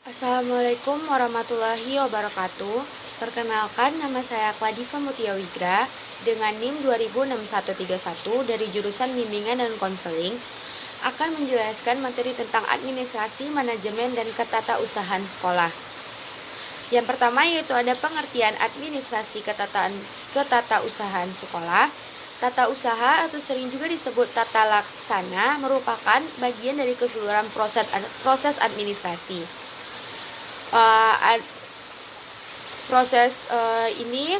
Assalamualaikum warahmatullahi wabarakatuh. Perkenalkan, nama saya Kladiva Mutia Wigra dengan NIM 206131 dari jurusan Bimbingan dan Konseling akan menjelaskan materi tentang administrasi, manajemen, dan ketatausahaan sekolah. Yang pertama yaitu ada pengertian administrasi ketatausahaan sekolah. Tata usaha atau sering juga disebut tata laksana merupakan bagian dari keseluruhan proses administrasi. Proses ini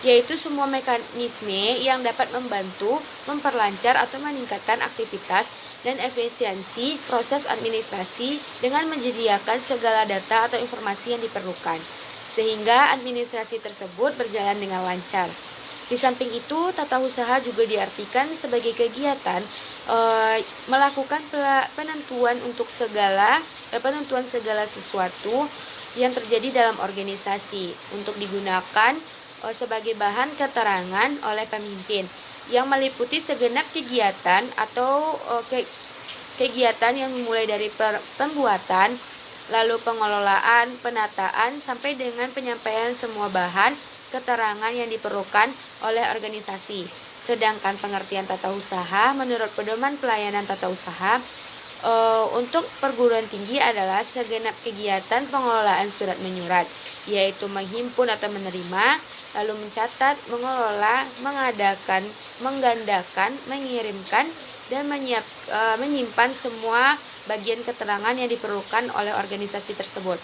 yaitu semua mekanisme yang dapat membantu, memperlancar atau meningkatkan aktivitas dan efisiensi proses administrasi dengan menyediakan segala data atau informasi yang diperlukan, sehingga administrasi tersebut berjalan dengan lancar. Di samping itu, tata usaha juga diartikan sebagai kegiatan melakukan penentuan segala sesuatu yang terjadi dalam organisasi untuk digunakan sebagai bahan keterangan oleh pemimpin yang meliputi segenap kegiatan atau kegiatan yang mulai dari pembuatan, lalu pengelolaan, penataan, sampai dengan penyampaian semua bahan keterangan yang diperlukan oleh organisasi. Sedangkan pengertian tata usaha menurut pedoman pelayanan tata usaha untuk perguruan tinggi adalah segenap kegiatan pengelolaan surat menyurat, yaitu menghimpun atau menerima, lalu mencatat, mengelola, mengadakan, menggandakan, mengirimkan, dan menyimpan semua bagian keterangan yang diperlukan oleh organisasi tersebut.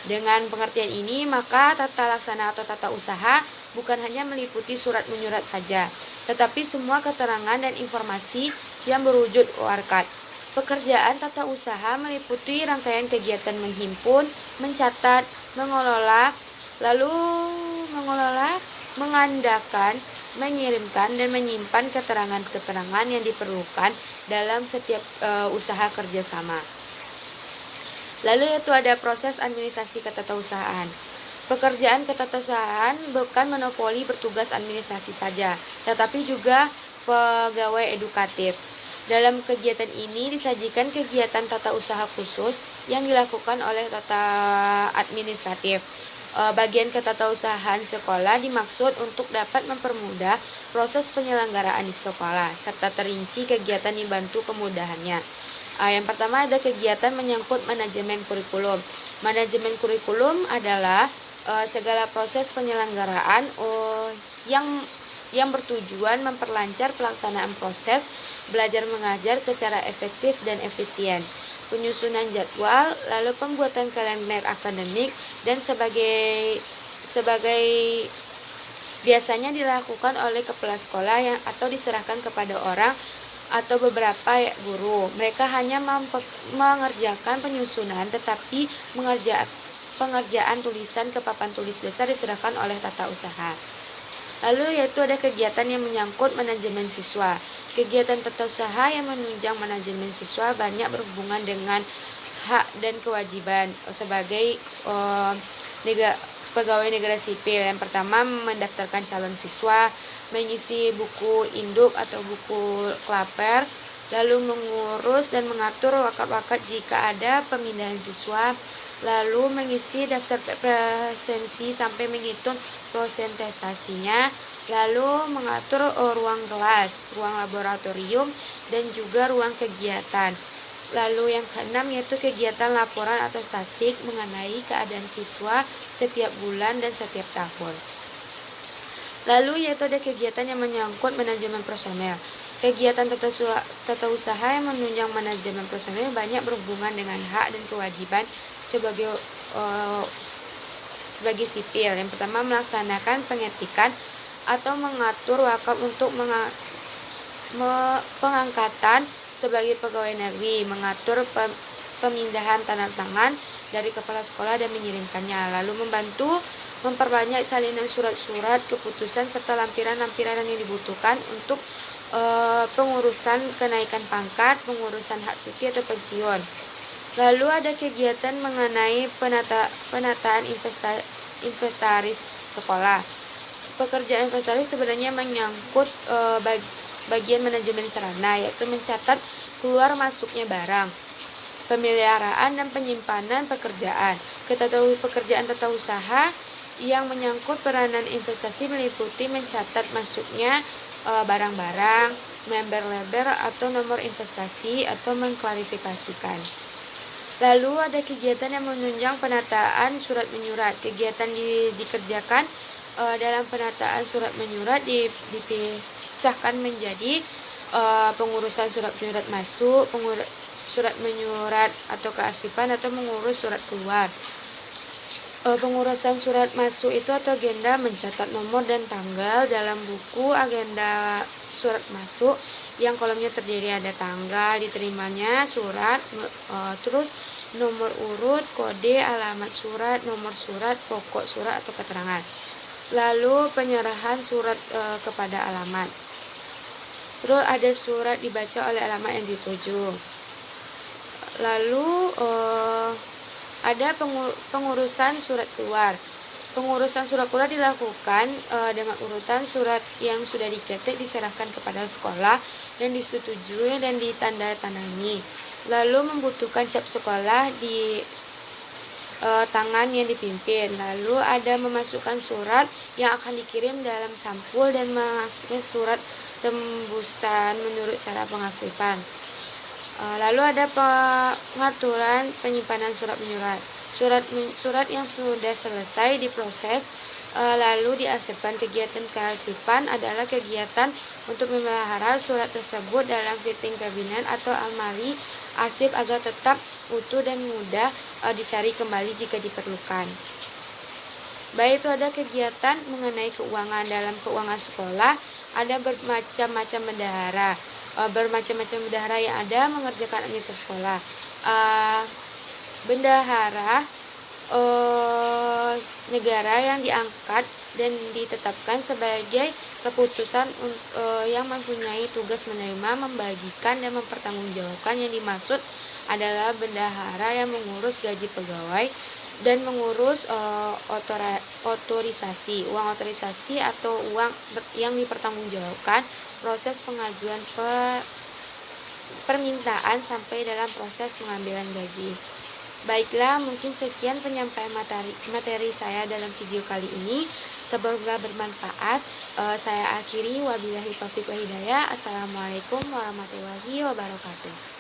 Dengan pengertian ini, maka tata laksana atau tata usaha bukan hanya meliputi surat menyurat saja, tetapi semua keterangan dan informasi yang berwujud warkat. Pekerjaan tata usaha meliputi rangkaian kegiatan menghimpun, mencatat, mengelola, mengandakan, mengirimkan, dan menyimpan keterangan-keterangan yang diperlukan dalam setiap usaha kerjasama. Lalu yaitu ada proses administrasi ketatausahaan. Pekerjaan ketatausahaan bukan monopoli bertugas administrasi saja, tetapi juga pegawai edukatif. Dalam kegiatan ini disajikan kegiatan tata usaha khusus yang dilakukan oleh tata administratif. Bagian ketatausahaan sekolah dimaksud untuk dapat mempermudah proses penyelenggaraan di sekolah, serta terinci kegiatan dibantu kemudahannya. Yang pertama ada kegiatan menyangkut manajemen kurikulum. Manajemen kurikulum adalah segala proses penyelenggaraan yang bertujuan memperlancar pelaksanaan proses belajar mengajar secara efektif dan efisien. Penyusunan jadwal, lalu pembuatan kalender akademik dan sebagai biasanya dilakukan oleh kepala sekolah atau diserahkan kepada orang atau beberapa guru. Mereka hanya mengerjakan penyusunan, tetapi pengerjaan tulisan ke papan tulis dasar diserahkan oleh tata usaha. Lalu yaitu ada kegiatan yang menyangkut manajemen siswa. Kegiatan tata usaha yang menunjang manajemen siswa banyak berhubungan dengan hak dan kewajiban sebagai pegawai negara sipil. Yang pertama, mendaftarkan calon siswa, mengisi buku induk atau buku klaper, lalu mengurus dan mengatur wakat-wakat jika ada pemindahan siswa, lalu mengisi daftar presensi sampai menghitung prosentasenya, lalu mengatur ruang kelas, ruang laboratorium, dan juga ruang kegiatan. Lalu yang keenam yaitu kegiatan laporan atau statistik mengenai keadaan siswa setiap bulan dan setiap tahun. Lalu yaitu ada kegiatan yang menyangkut manajemen personel. Kegiatan tata usaha yang menunjang manajemen personel banyak berhubungan dengan hak dan kewajiban sebagai sipil. Yang pertama, melaksanakan pengetikan atau mengatur wakaf untuk pengangkatan sebagai pegawai negeri, mengatur pemindahan tanda tangan dari kepala sekolah dan mengirimkannya, lalu membantu memperbanyak salinan surat-surat keputusan serta lampiran-lampiran yang dibutuhkan untuk pengurusan kenaikan pangkat, pengurusan hak cuti atau pensiun. Lalu ada kegiatan mengenai penataan inventaris sekolah. Pekerjaan inventaris sebenarnya menyangkut bagian manajemen sarana, yaitu mencatat keluar masuknya barang, pemeliharaan dan penyimpanan pekerjaan. Pekerjaan tata usaha yang menyangkut peranan investasi meliputi mencatat masuknya barang-barang, member-label atau nomor investasi atau mengklarifikasikan. Lalu ada kegiatan yang menunjang penataan surat menyurat. Kegiatan dikerjakan dalam penataan surat menyurat dipisahkan menjadi pengurusan surat menyurat masuk, surat menyurat atau kearsipan, atau mengurus surat keluar. Pengurusan surat masuk itu atau agenda mencatat nomor dan tanggal dalam buku agenda surat masuk yang kolomnya terdiri ada tanggal diterimanya surat, terus nomor urut, kode, alamat surat, nomor surat, pokok surat atau keterangan. Lalu penyerahan surat kepada alamat. Terus ada surat dibaca oleh alamat yang dituju. Lalu ada pengurusan surat keluar. Pengurusan surat keluar dilakukan dengan urutan surat yang sudah diketik diserahkan kepada sekolah dan disetujui dan ditandatangani. Lalu membutuhkan cap sekolah di tangan yang dipimpin. Lalu ada memasukkan surat yang akan dikirim dalam sampul dan memasukkan surat tembusan menurut cara pengasipan. Lalu ada pengaturan penyimpanan surat menyurat. Surat yang sudah selesai diproses lalu diarsipkan. Kegiatan kearsipan adalah kegiatan untuk memelihara surat tersebut dalam fitting kabinet atau almari arsip agar tetap utuh dan mudah dicari kembali jika diperlukan. Baik, itu ada kegiatan mengenai keuangan. Dalam keuangan sekolah ada bermacam-macam bendahara. Bermacam-macam bendahara yang ada mengerjakan administrasi sekolah. Bendahara negara yang diangkat dan ditetapkan sebagai keputusan yang mempunyai tugas menerima, membagikan, dan mempertanggungjawabkan. Yang dimaksud adalah bendahara yang mengurus gaji pegawai dan mengurus otorisasi, uang otorisasi atau uang yang dipertanggungjawabkan, proses pengajuan permintaan sampai dalam proses pengambilan gaji. Baiklah, mungkin sekian penyampaian materi saya dalam video kali ini. Semoga bermanfaat. Saya akhiri, wabillahi taufiq wa hidayah. Assalamualaikum warahmatullahi wabarakatuh.